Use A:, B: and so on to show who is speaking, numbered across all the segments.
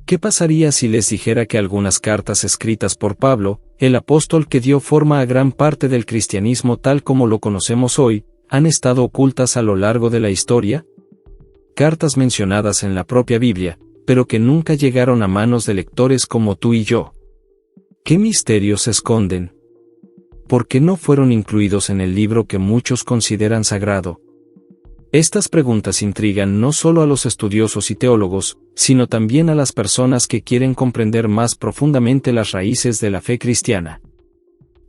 A: ¿Qué pasaría si les dijera que algunas cartas escritas por Pablo, el apóstol que dio forma a gran parte del cristianismo tal como lo conocemos hoy, han estado ocultas a lo largo de la historia? Cartas mencionadas en la propia Biblia, pero que nunca llegaron a manos de lectores como tú y yo. ¿Qué misterios se esconden? ¿Por qué no fueron incluidos en el libro que muchos consideran sagrado? Estas preguntas intrigan no solo a los estudiosos y teólogos, sino también a las personas que quieren comprender más profundamente las raíces de la fe cristiana.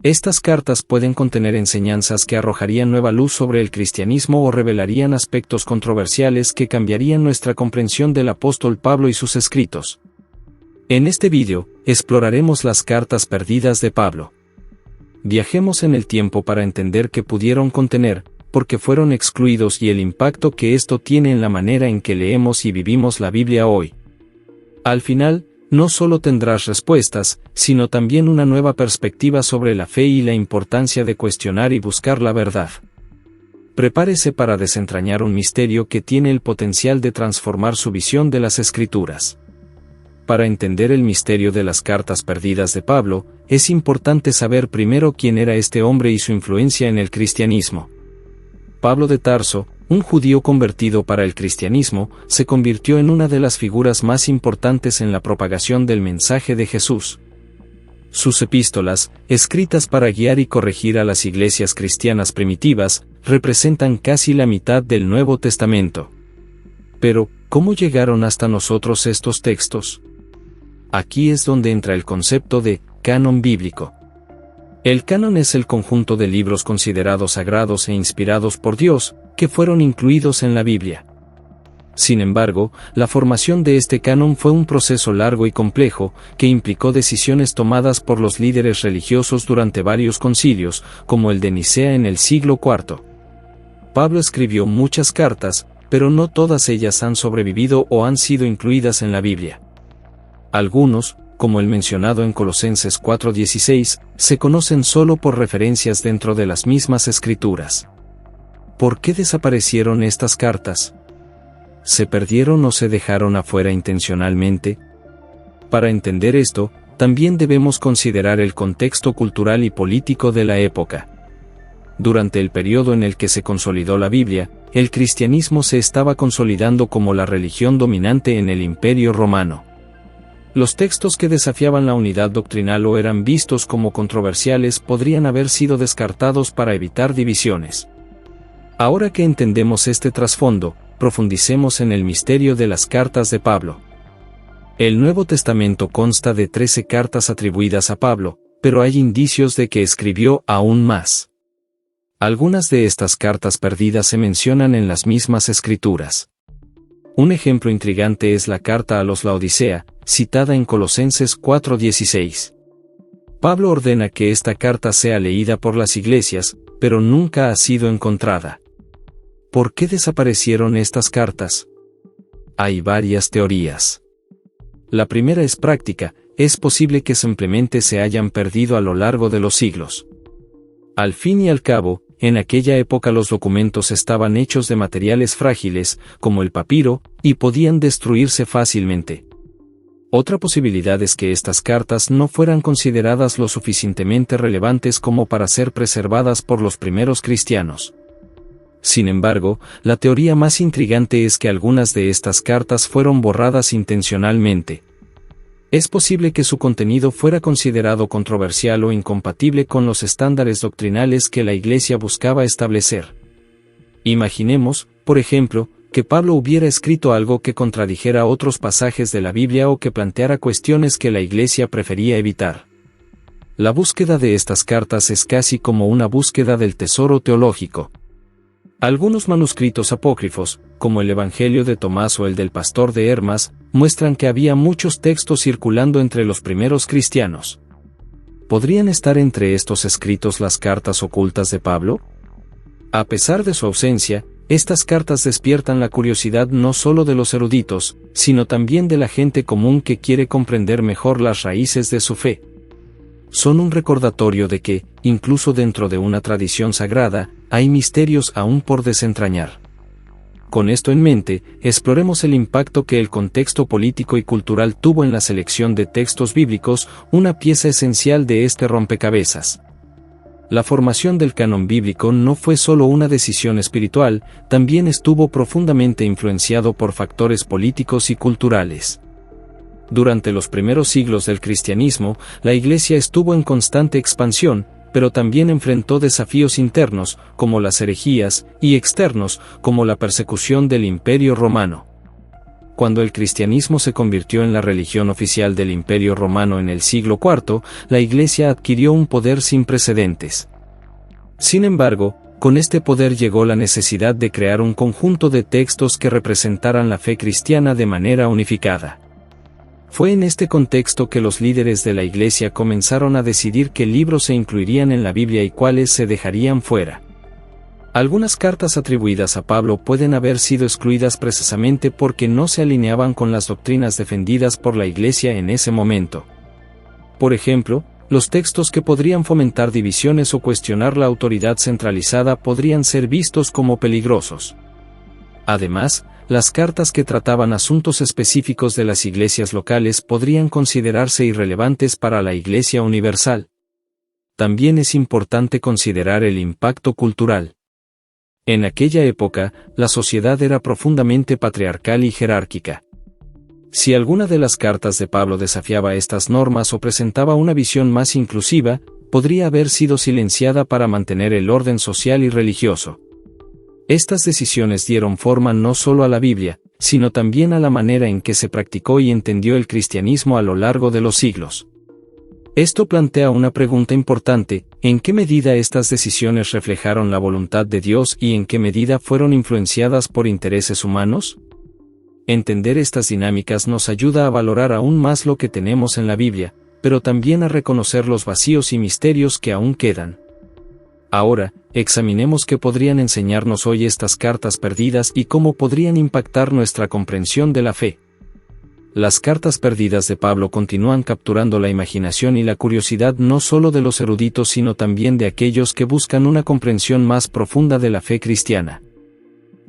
A: Estas cartas pueden contener enseñanzas que arrojarían nueva luz sobre el cristianismo o revelarían aspectos controversiales que cambiarían nuestra comprensión del apóstol Pablo y sus escritos. En este vídeo, exploraremos las cartas perdidas de Pablo. Viajemos en el tiempo para entender qué pudieron contener, por qué fueron excluidos y el impacto que esto tiene en la manera en que leemos y vivimos la Biblia hoy. Al final, no solo tendrás respuestas, sino también una nueva perspectiva sobre la fe y la importancia de cuestionar y buscar la verdad. Prepárese para desentrañar un misterio que tiene el potencial de transformar su visión de las Escrituras. Para entender el misterio de las cartas perdidas de Pablo, es importante saber primero quién era este hombre y su influencia en el cristianismo. Pablo de Tarso, un judío convertido para el cristianismo, se convirtió en una de las figuras más importantes en la propagación del mensaje de Jesús. Sus epístolas, escritas para guiar y corregir a las iglesias cristianas primitivas, representan casi la mitad del Nuevo Testamento. Pero, ¿cómo llegaron hasta nosotros estos textos? Aquí es donde entra el concepto de canon bíblico. El canon es el conjunto de libros considerados sagrados e inspirados por Dios, que fueron incluidos en la Biblia. Sin embargo, la formación de este canon fue un proceso largo y complejo, que implicó decisiones tomadas por los líderes religiosos durante varios concilios, como el de Nicea en el siglo IV. Pablo escribió muchas cartas, pero no todas ellas han sobrevivido o han sido incluidas en la Biblia. Algunos, como el mencionado en Colosenses 4:16, se conocen solo por referencias dentro de las mismas escrituras. ¿Por qué desaparecieron estas cartas? ¿Se perdieron o se dejaron afuera intencionalmente? Para entender esto, también debemos considerar el contexto cultural y político de la época. Durante el periodo en el que se consolidó la Biblia, el cristianismo se estaba consolidando como la religión dominante en el Imperio Romano. Los textos que desafiaban la unidad doctrinal o eran vistos como controversiales podrían haber sido descartados para evitar divisiones. Ahora que entendemos este trasfondo, profundicemos en el misterio de las cartas de Pablo. El Nuevo Testamento consta de 13 cartas atribuidas a Pablo, pero hay indicios de que escribió aún más. Algunas de estas cartas perdidas se mencionan en las mismas escrituras. Un ejemplo intrigante es la carta a los Laodicea, citada en Colosenses 4:16. Pablo ordena que esta carta sea leída por las iglesias, pero nunca ha sido encontrada. ¿Por qué desaparecieron estas cartas? Hay varias teorías. La primera es práctica, es posible que simplemente se hayan perdido a lo largo de los siglos. Al fin y al cabo, en aquella época los documentos estaban hechos de materiales frágiles, como el papiro, y podían destruirse fácilmente. Otra posibilidad es que estas cartas no fueran consideradas lo suficientemente relevantes como para ser preservadas por los primeros cristianos. Sin embargo, la teoría más intrigante es que algunas de estas cartas fueron borradas intencionalmente. Es posible que su contenido fuera considerado controversial o incompatible con los estándares doctrinales que la Iglesia buscaba establecer. Imaginemos, por ejemplo, que Pablo hubiera escrito algo que contradijera otros pasajes de la Biblia o que planteara cuestiones que la Iglesia prefería evitar. La búsqueda de estas cartas es casi como una búsqueda del tesoro teológico. Algunos manuscritos apócrifos, como el Evangelio de Tomás o el del Pastor de Hermas, muestran que había muchos textos circulando entre los primeros cristianos. ¿Podrían estar entre estos escritos las cartas ocultas de Pablo? A pesar de su ausencia, estas cartas despiertan la curiosidad no solo de los eruditos, sino también de la gente común que quiere comprender mejor las raíces de su fe. Son un recordatorio de que, incluso dentro de una tradición sagrada, hay misterios aún por desentrañar. Con esto en mente, exploremos el impacto que el contexto político y cultural tuvo en la selección de textos bíblicos, una pieza esencial de este rompecabezas. La formación del canon bíblico no fue solo una decisión espiritual, también estuvo profundamente influenciado por factores políticos y culturales. Durante los primeros siglos del cristianismo, la Iglesia estuvo en constante expansión, pero también enfrentó desafíos internos, como las herejías, y externos, como la persecución del Imperio Romano. Cuando el cristianismo se convirtió en la religión oficial del Imperio Romano en el siglo IV, la Iglesia adquirió un poder sin precedentes. Sin embargo, con este poder llegó la necesidad de crear un conjunto de textos que representaran la fe cristiana de manera unificada. Fue en este contexto que los líderes de la Iglesia comenzaron a decidir qué libros se incluirían en la Biblia y cuáles se dejarían fuera. Algunas cartas atribuidas a Pablo pueden haber sido excluidas precisamente porque no se alineaban con las doctrinas defendidas por la Iglesia en ese momento. Por ejemplo, los textos que podrían fomentar divisiones o cuestionar la autoridad centralizada podrían ser vistos como peligrosos. Además, las cartas que trataban asuntos específicos de las iglesias locales podrían considerarse irrelevantes para la Iglesia universal. También es importante considerar el impacto cultural. En aquella época, la sociedad era profundamente patriarcal y jerárquica. Si alguna de las cartas de Pablo desafiaba estas normas o presentaba una visión más inclusiva, podría haber sido silenciada para mantener el orden social y religioso. Estas decisiones dieron forma no solo a la Biblia, sino también a la manera en que se practicó y entendió el cristianismo a lo largo de los siglos. Esto plantea una pregunta importante: ¿en qué medida estas decisiones reflejaron la voluntad de Dios y en qué medida fueron influenciadas por intereses humanos? Entender estas dinámicas nos ayuda a valorar aún más lo que tenemos en la Biblia, pero también a reconocer los vacíos y misterios que aún quedan. Ahora, examinemos qué podrían enseñarnos hoy estas cartas perdidas y cómo podrían impactar nuestra comprensión de la fe. Las cartas perdidas de Pablo continúan capturando la imaginación y la curiosidad no solo de los eruditos sino también de aquellos que buscan una comprensión más profunda de la fe cristiana.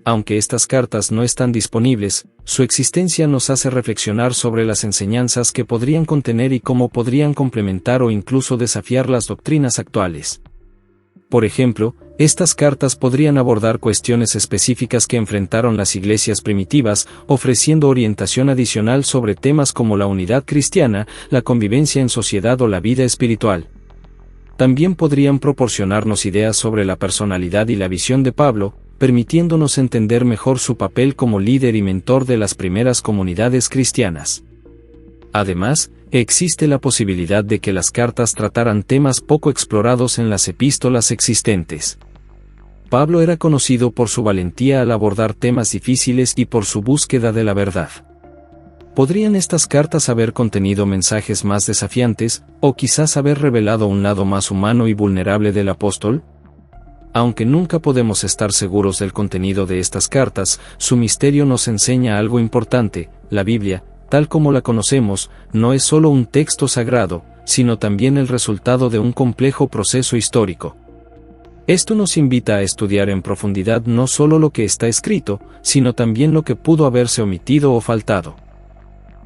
A: Aunque estas cartas no están disponibles, su existencia nos hace reflexionar sobre las enseñanzas que podrían contener y cómo podrían complementar o incluso desafiar las doctrinas actuales. Por ejemplo, estas cartas podrían abordar cuestiones específicas que enfrentaron las iglesias primitivas, ofreciendo orientación adicional sobre temas como la unidad cristiana, la convivencia en sociedad o la vida espiritual. También podrían proporcionarnos ideas sobre la personalidad y la visión de Pablo, permitiéndonos entender mejor su papel como líder y mentor de las primeras comunidades cristianas. Además, existe la posibilidad de que las cartas trataran temas poco explorados en las epístolas existentes. Pablo era conocido por su valentía al abordar temas difíciles y por su búsqueda de la verdad. ¿Podrían estas cartas haber contenido mensajes más desafiantes, o quizás haber revelado un lado más humano y vulnerable del apóstol? Aunque nunca podemos estar seguros del contenido de estas cartas, su misterio nos enseña algo importante: la Biblia, tal como la conocemos, no es solo un texto sagrado, sino también el resultado de un complejo proceso histórico. Esto nos invita a estudiar en profundidad no solo lo que está escrito, sino también lo que pudo haberse omitido o faltado.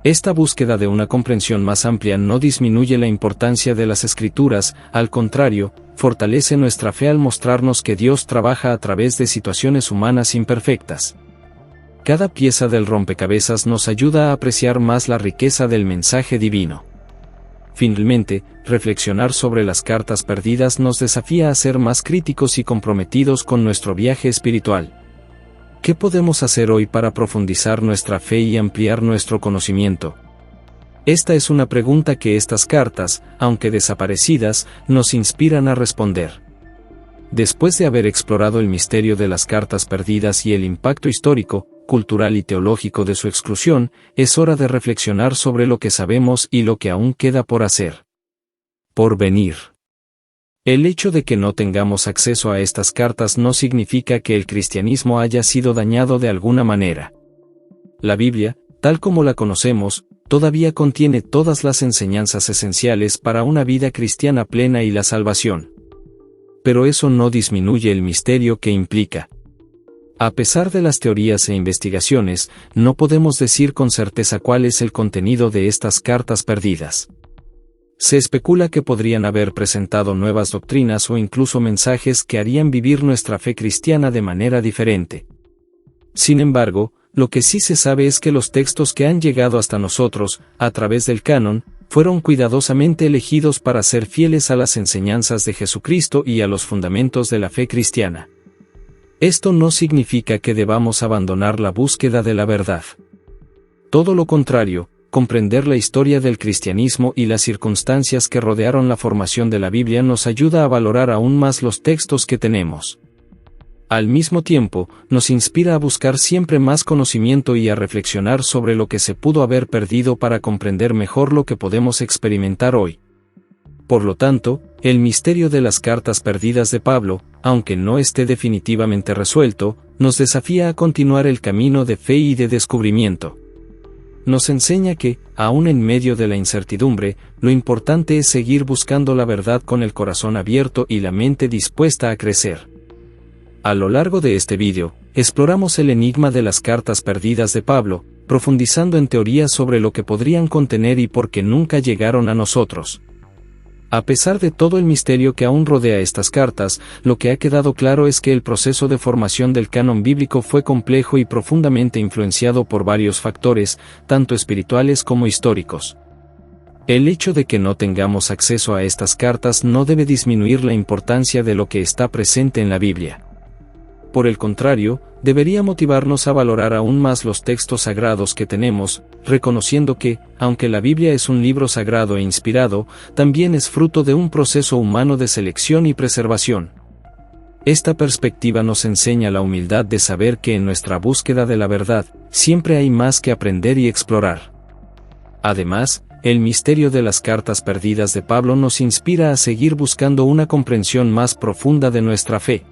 A: Esta búsqueda de una comprensión más amplia no disminuye la importancia de las Escrituras, al contrario, fortalece nuestra fe al mostrarnos que Dios trabaja a través de situaciones humanas imperfectas. Cada pieza del rompecabezas nos ayuda a apreciar más la riqueza del mensaje divino. Finalmente, reflexionar sobre las cartas perdidas nos desafía a ser más críticos y comprometidos con nuestro viaje espiritual. ¿Qué podemos hacer hoy para profundizar nuestra fe y ampliar nuestro conocimiento? Esta es una pregunta que estas cartas, aunque desaparecidas, nos inspiran a responder. Después de haber explorado el misterio de las cartas perdidas y el impacto histórico, cultural y teológico de su exclusión, es hora de reflexionar sobre lo que sabemos y lo que aún queda por hacer. Por venir. El hecho de que no tengamos acceso a estas cartas no significa que el cristianismo haya sido dañado de alguna manera. La Biblia, tal como la conocemos, todavía contiene todas las enseñanzas esenciales para una vida cristiana plena y la salvación. Pero eso no disminuye el misterio que implica. A pesar de las teorías e investigaciones, no podemos decir con certeza cuál es el contenido de estas cartas perdidas. Se especula que podrían haber presentado nuevas doctrinas o incluso mensajes que harían vivir nuestra fe cristiana de manera diferente. Sin embargo, lo que sí se sabe es que los textos que han llegado hasta nosotros, a través del canon, fueron cuidadosamente elegidos para ser fieles a las enseñanzas de Jesucristo y a los fundamentos de la fe cristiana. Esto no significa que debamos abandonar la búsqueda de la verdad. Todo lo contrario, comprender la historia del cristianismo y las circunstancias que rodearon la formación de la Biblia nos ayuda a valorar aún más los textos que tenemos. Al mismo tiempo, nos inspira a buscar siempre más conocimiento y a reflexionar sobre lo que se pudo haber perdido para comprender mejor lo que podemos experimentar hoy. Por lo tanto, el misterio de las cartas perdidas de Pablo, aunque no esté definitivamente resuelto, nos desafía a continuar el camino de fe y de descubrimiento. Nos enseña que, aún en medio de la incertidumbre, lo importante es seguir buscando la verdad con el corazón abierto y la mente dispuesta a crecer. A lo largo de este vídeo, exploramos el enigma de las cartas perdidas de Pablo, profundizando en teorías sobre lo que podrían contener y por qué nunca llegaron a nosotros. A pesar de todo el misterio que aún rodea estas cartas, lo que ha quedado claro es que el proceso de formación del canon bíblico fue complejo y profundamente influenciado por varios factores, tanto espirituales como históricos. El hecho de que no tengamos acceso a estas cartas no debe disminuir la importancia de lo que está presente en la Biblia. Por el contrario, debería motivarnos a valorar aún más los textos sagrados que tenemos, reconociendo que, aunque la Biblia es un libro sagrado e inspirado, también es fruto de un proceso humano de selección y preservación. Esta perspectiva nos enseña la humildad de saber que en nuestra búsqueda de la verdad, siempre hay más que aprender y explorar. Además, el misterio de las cartas perdidas de Pablo nos inspira a seguir buscando una comprensión más profunda de nuestra fe.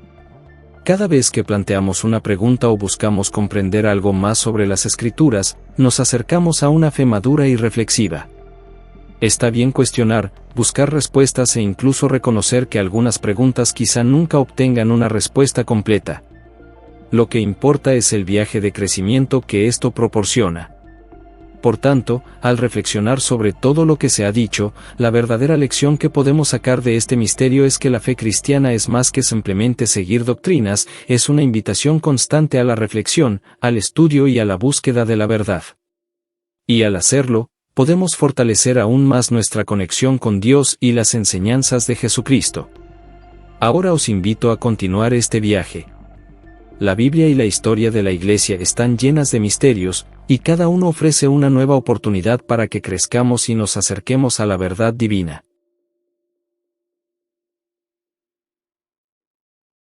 A: Cada vez que planteamos una pregunta o buscamos comprender algo más sobre las Escrituras, nos acercamos a una fe madura y reflexiva. Está bien cuestionar, buscar respuestas e incluso reconocer que algunas preguntas quizá nunca obtengan una respuesta completa. Lo que importa es el viaje de crecimiento que esto proporciona. Por tanto, al reflexionar sobre todo lo que se ha dicho, la verdadera lección que podemos sacar de este misterio es que la fe cristiana es más que simplemente seguir doctrinas, es una invitación constante a la reflexión, al estudio y a la búsqueda de la verdad. Y al hacerlo, podemos fortalecer aún más nuestra conexión con Dios y las enseñanzas de Jesucristo. Ahora os invito a continuar este viaje. La Biblia y la historia de la Iglesia están llenas de misterios, y cada uno ofrece una nueva oportunidad para que crezcamos y nos acerquemos a la verdad divina.